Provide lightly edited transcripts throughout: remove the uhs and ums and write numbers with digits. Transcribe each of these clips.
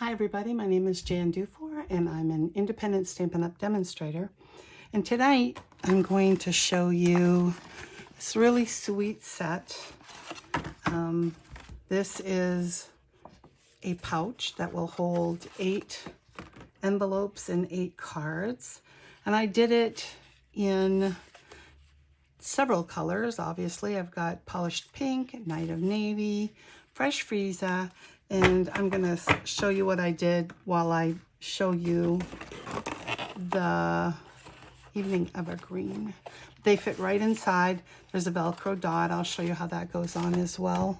Hi everybody, my name is Jan Dufour and I'm an independent Stampin' Up! Demonstrator. And tonight I'm going to show you this really sweet set. This is a pouch that will hold 8 envelopes and 8 cards. And I did it in several colors, obviously. I've got polished pink, night of navy, fresh Frieza, and I'm gonna show you what I did while I show you the evening evergreen. They fit right inside. There's a Velcro dot. I'll show you how that goes on as well.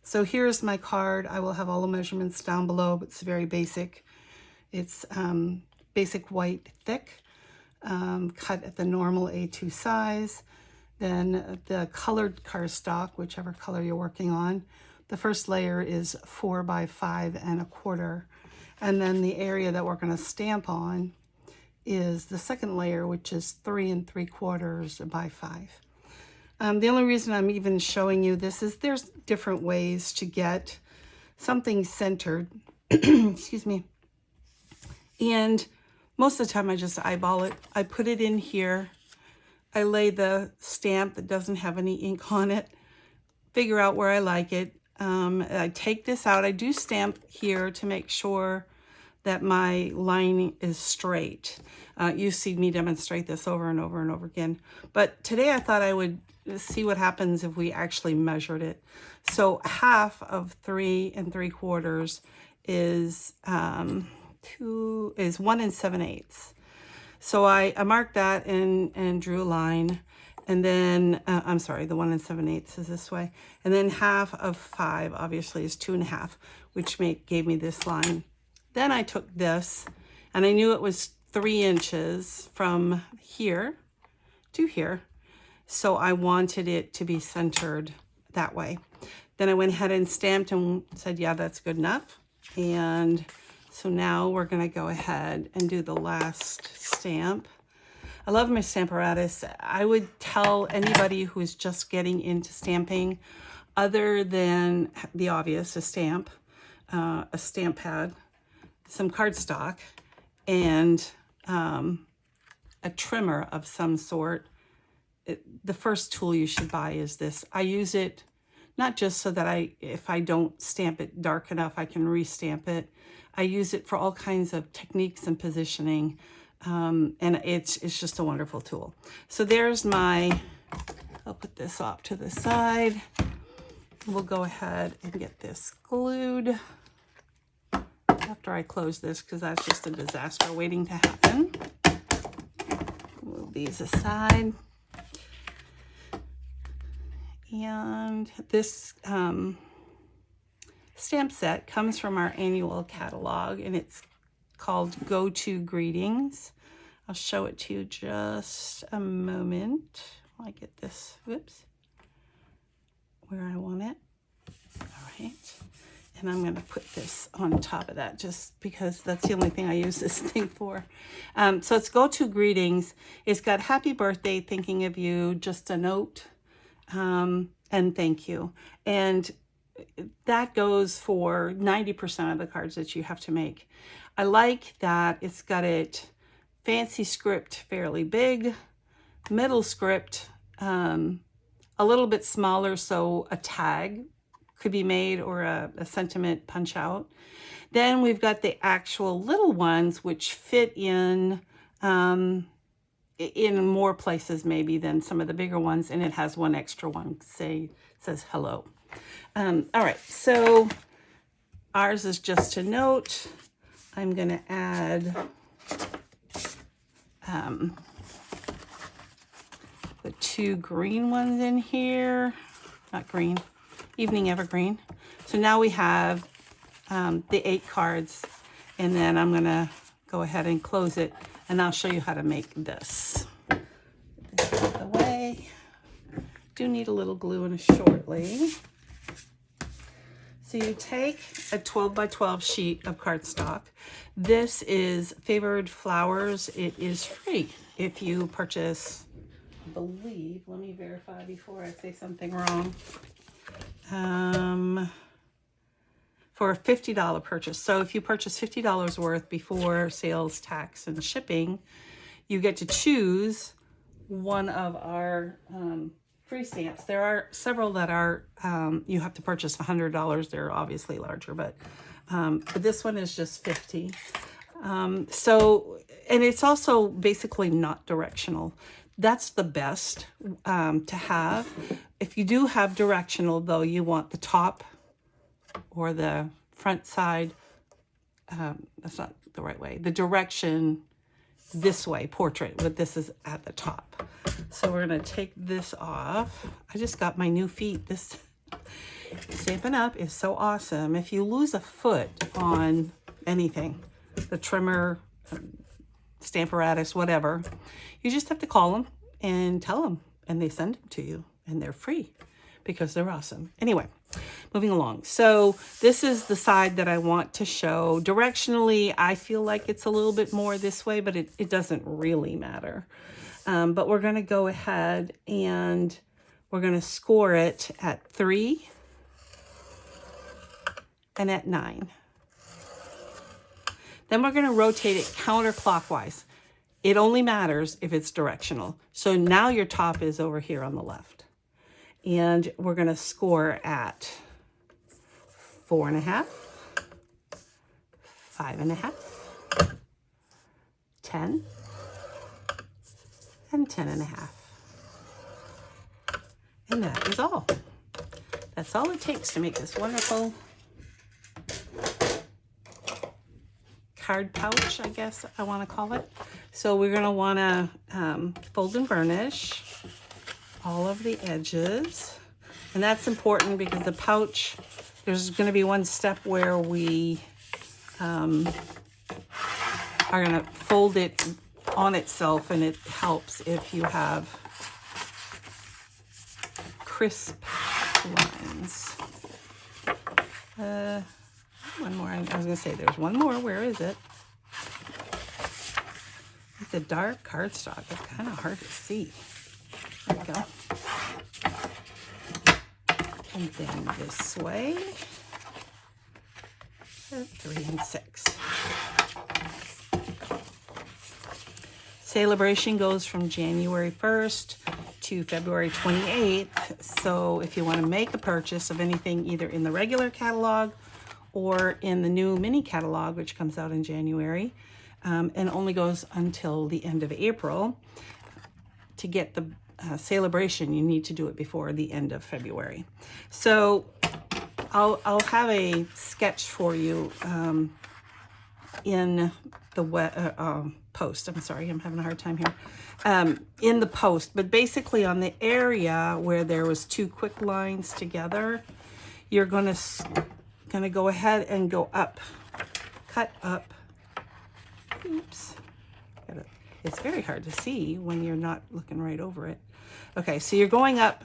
So here's my card. I will have all the measurements down below, but it's very basic. It's basic white thick, cut at the normal A2 size. Then the colored cardstock, whichever color you're working on. The first layer is 4 by 5 1/4. And then the area that we're going to stamp on is the second layer, which is 3 3/4 by 5. The only reason I'm even showing you this is there's different ways to get something centered. Excuse me. And most of the time I just eyeball it. I put it in here. I lay the stamp that doesn't have any ink on it, figure out where I like it. I take this out. I do stamp here to make sure that my line is straight. You see me demonstrate this over and over and over again. But today I thought I would see what happens if we actually measured it. So half of 3 3/4 is 1 7/8. So I marked that and drew a line. And then, I'm sorry, the 1 7/8 is this way. And then half of 5, obviously, is 2 1/2, which gave me this line. Then I took this, and I knew it was 3 inches from here to here. So I wanted it to be centered that way. Then I went ahead and stamped and said, yeah, that's good enough. And so now we're going to go ahead and do the last stamp. I love my Stamparatus. I would tell anybody who is just getting into stamping, other than the obvious, a stamp pad, some cardstock, and a trimmer of some sort. The first tool you should buy is this. I use it not just so that if I don't stamp it dark enough, I can restamp it. I use it for all kinds of techniques and positioning. And it's just a wonderful tool. So there's I'll put this off to the side. We'll go ahead and get this glued after I close this, because that's just a disaster waiting to happen. Move these aside. And this stamp set comes from our annual catalog, and it's called Go-To Greetings. I'll show it to you just a moment while I get this, where I want it. All right. And I'm going to put this on top of that just because that's the only thing I use this thing for. So it's Go-To Greetings. It's got happy birthday, thinking of you, just a note, and thank you. And that goes for 90% of the cards that you have to make. I like that it's got it fancy script, fairly big, middle script, a little bit smaller, so a tag could be made, or a sentiment punch out. Then we've got the actual little ones, which fit in more places maybe than some of the bigger ones, and it has one extra one, says hello. All right, so ours is just a note. I'm going to add the 2 green ones in here. Not green, evening evergreen. So now we have the 8 cards, and then I'm going to go ahead and close it, and I'll show you how to make this. Put this out of the way. Do need a little glue in shortly. So you take a 12 by 12 sheet of cardstock. This is Favored Flowers. It is free if you purchase, I believe, let me verify before I say something wrong. for a $50 purchase. So if you purchase $50 worth before sales tax and shipping, you get to choose one of our free stamps. There are several that are, you have to purchase $100. They're obviously larger, but this one is just $50. So, and it's also basically not directional. That's the best to have. If you do have directional, though, you want the top or the front side. That's not the right way. The direction this way, portrait, but this is at the top. So we're going to take this off. I just got my new feet. This Stampin' Up! Is so awesome. If you lose a foot on anything, the trimmer, Stamparatus, whatever, you just have to call them and tell them, and they send them to you, and they're free because they're awesome. Anyway, moving along. So this is the side that I want to show. Directionally, I feel like it's a little bit more this way, but it doesn't really matter. But we're going to go ahead and we're going to score it at 3 and at 9. Then we're going to rotate it counterclockwise. It only matters if it's directional. So now your top is over here on the left. And we're going to score at 4.5, 5.5, 10, and 10.5. And that is all. That's all it takes to make this wonderful card pouch, I guess I want to call it. So we're going to want to fold and burnish all of the edges. And that's important because the pouch, there's going to be one step where we are going to fold it on itself, and it helps if you have crisp lines. One more. I was going to say there's one more. Where is it? It's a dark cardstock. It's kind of hard to see. There we go. And then this way. 3 and 6. Celebration goes from January 1st to February 28th. So if you want to make a purchase of anything either in the regular catalog or in the new mini catalog, which comes out in January, and only goes until the end of April, to get the celebration, you need to do it before the end of February. So I'll have a sketch for you in the post. I'm sorry, I'm having a hard time here. In the post, but basically on the area where there was 2 quick lines together, you're gonna go ahead and go up, cut up. Oops. It's very hard to see when you're not looking right over it. Okay, so you're going up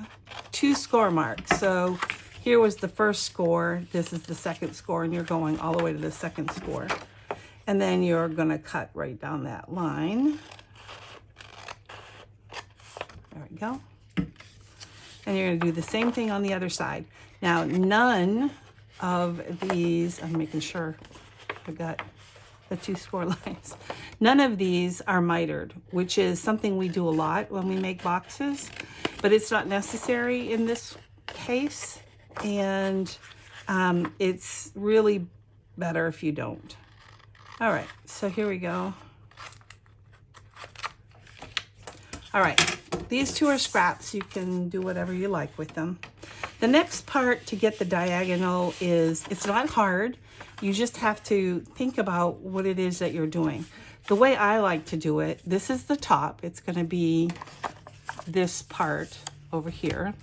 2 score marks. So here was the first score, this is the second score, and you're going all the way to the second score. And then you're gonna cut right down that line. There we go. And you're gonna do the same thing on the other side. Now, none of these, I'm making sure I've got the 2 score lines. None of these are mitered, which is something we do a lot when we make boxes, but it's not necessary in this case, and it's really better if you don't. All right, so here we go. All right, these 2 are scraps. You can do whatever you like with them. The next part to get the diagonal is, it's not hard. You just have to think about what it is that you're doing. The way I like to do it, this is the top. It's going to be this part over here.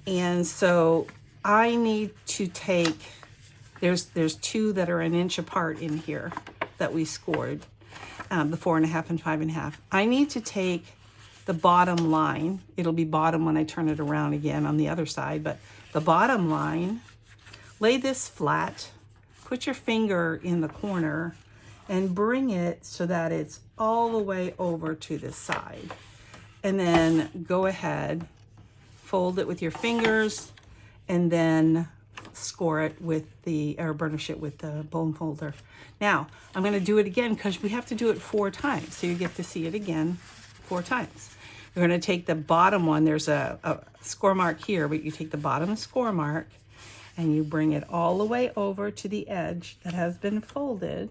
And so I need to take, there's 2 that are 1 inch apart in here that we scored, the 4.5 and 5.5. I need to take the bottom line. It'll be bottom when I turn it around again on the other side, but the bottom line, lay this flat, put your finger in the corner and bring it so that it's all the way over to this side. And then go ahead, fold it with your fingers, and then score it with or burnish it with the bone folder. Now, I'm going to do it again because we have to do it 4 times. So you get to see it again 4 times. You're going to take the bottom one. There's a score mark here, but you take the bottom score mark and you bring it all the way over to the edge that has been folded.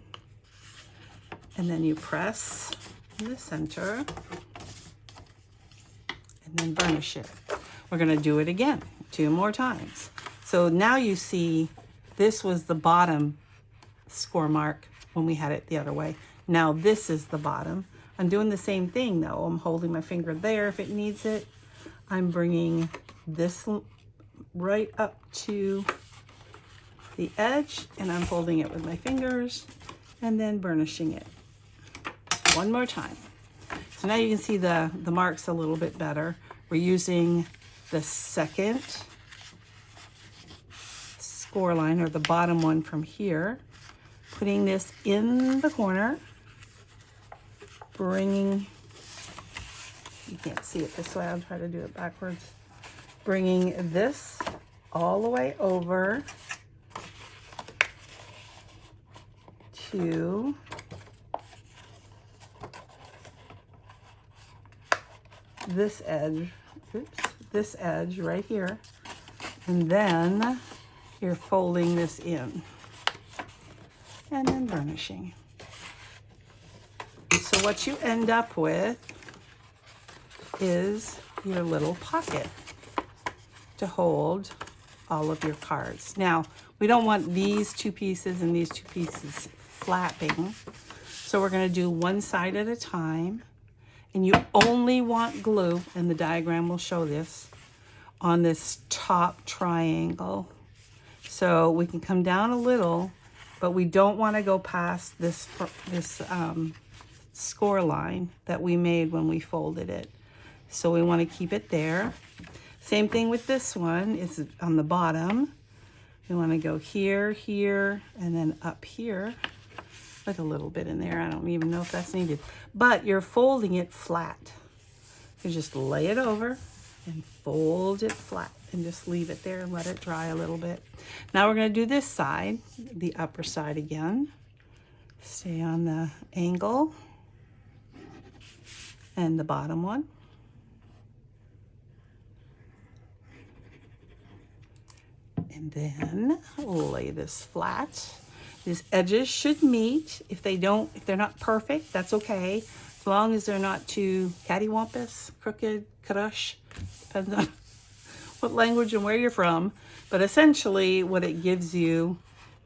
And then you press in the center and then burnish it. We're going to do it again 2 more times. So now you see this was the bottom score mark when we had it the other way. Now this is the bottom. I'm doing the same thing though. I'm holding my finger there if it needs it. I'm bringing this right up to the edge and I'm holding it with my fingers and then burnishing it 1 more time. So now you can see the marks a little bit better. We're using the second score line, or the bottom one from here, putting this in the corner, bringing, you can't see it this way, I'll try to do it backwards, bringing this all the way over to this edge, this edge right here, and then you're folding this in and then burnishing. So what you end up with is your little pocket to hold all of your cards. Now, we don't want these 2 pieces and these 2 pieces flapping, so we're going to do one side at a time. And you only want glue, and the diagram will show this, on this top triangle. So we can come down a little, but we don't want to go past this score line that we made when we folded it. So we want to keep it there. Same thing with this one, is on the bottom. We want to go here, here, and then up here. Put a little bit in there. I don't even know if that's needed. But you're folding it flat. You just lay it over and fold it flat and just leave it there and let it dry a little bit. Now we're going to do this side, the upper side again. Stay on the angle and the bottom one. And then lay this flat. These edges should meet. If they're not perfect, that's okay. As long as they're not too cattywampus, crooked, crush, depends on what language and where you're from. But essentially what it gives you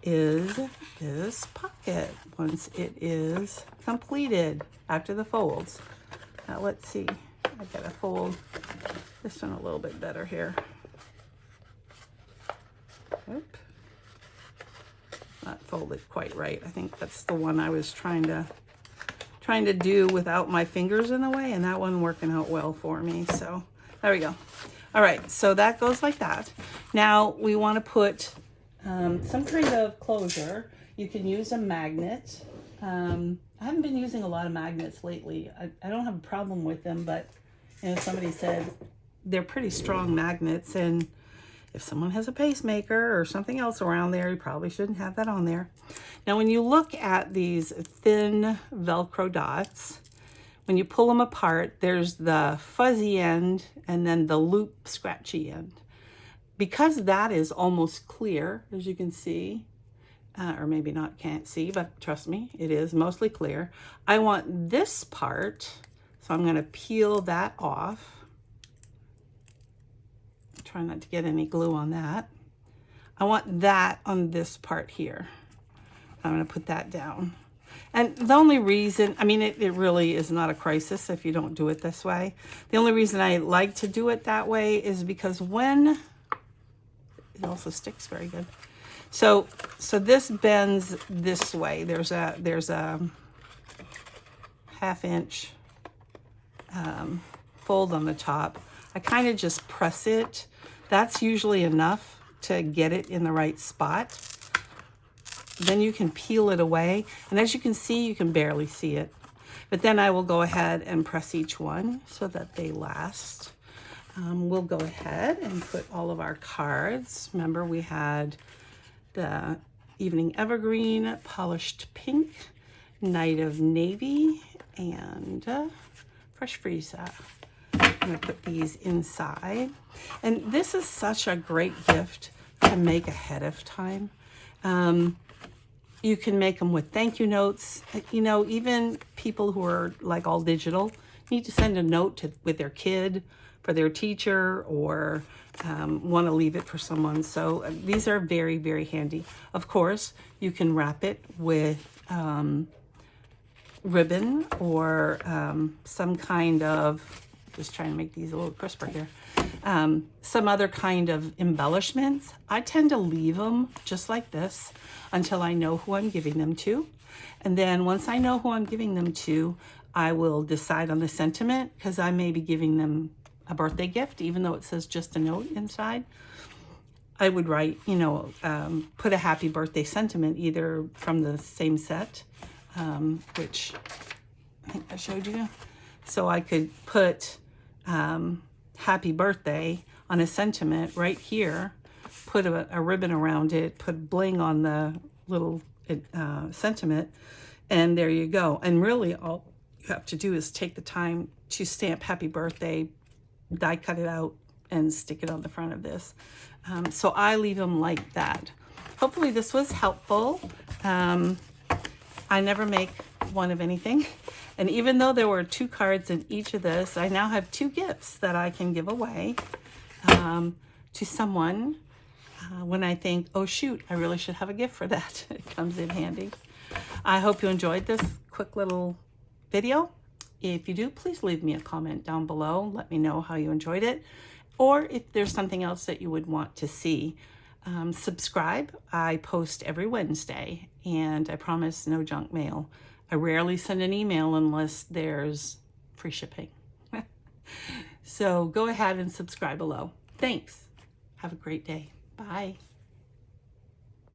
is this pocket once it is completed after the folds. Now let's see, I gotta fold this one a little bit better here. Oop. Not folded quite right. I think that's the one I was trying to do without my fingers in the way, and that one working out well for me. So there we go. All right, so that goes like that. Now we want to put some kind of closure. You can use a magnet. I haven't been using a lot of magnets lately. I don't have a problem with them, but you know, somebody said they're pretty strong magnets, and if someone has a pacemaker or something else around there, you probably shouldn't have that on there. Now, when you look at these thin Velcro dots, when you pull them apart, there's the fuzzy end and then the loop scratchy end. Because that is almost clear, as you can see, or maybe not can't see, but trust me, it is mostly clear. I want this part, so I'm going to peel that off. Try not to get any glue on that. I want that on this part here. I'm going to put that down. And the only reason, I mean, it really is not a crisis if you don't do it this way. The only reason I like to do it that way is because when, it also sticks very good. So this bends this way. There's a 1/2 inch fold on the top. I kind of just press it. That's usually enough to get it in the right spot. Then you can peel it away. And as you can see, you can barely see it. But then I will go ahead and press each one so that they last. we'll go ahead and put all of our cards. Remember, we had the Evening Evergreen, Polished Pink, Night of Navy, and Fresh Freeze. I'm going to put these inside. And this is such a great gift to make ahead of time. You can make them with thank you notes. You know, even people who are like all digital need to send a note with their kid, for their teacher, or want to leave it for someone. So these are very, very handy. Of course, you can wrap it with ribbon or some kind of, just trying to make these a little crisper here, some other kind of embellishments. I tend to leave them just like this until I know who I'm giving them to. And then once I know who I'm giving them to, I will decide on the sentiment, because I may be giving them a birthday gift, even though it says just a note inside. I would write, you know, put a happy birthday sentiment, either from the same set, which I think I showed you. So I could put happy birthday on a sentiment right here, put a ribbon around it, put bling on the little sentiment, and there you go. And really all you have to do is take the time to stamp happy birthday, die cut it out, and stick it on the front of this. So I leave them like that. Hopefully this was helpful. I never make one of anything. And even though there were 2 cards in each of this, I now have 2 gifts that I can give away to someone when I think, oh shoot, I really should have a gift for that. It comes in handy. I hope you enjoyed this quick little video. If you do, please leave me a comment down below. Let me know how you enjoyed it, or if there's something else that you would want to see. Subscribe. I post every Wednesday, and I promise no junk mail. I rarely send an email unless there's free shipping. So go ahead and subscribe below. Thanks. Have a great day. Bye.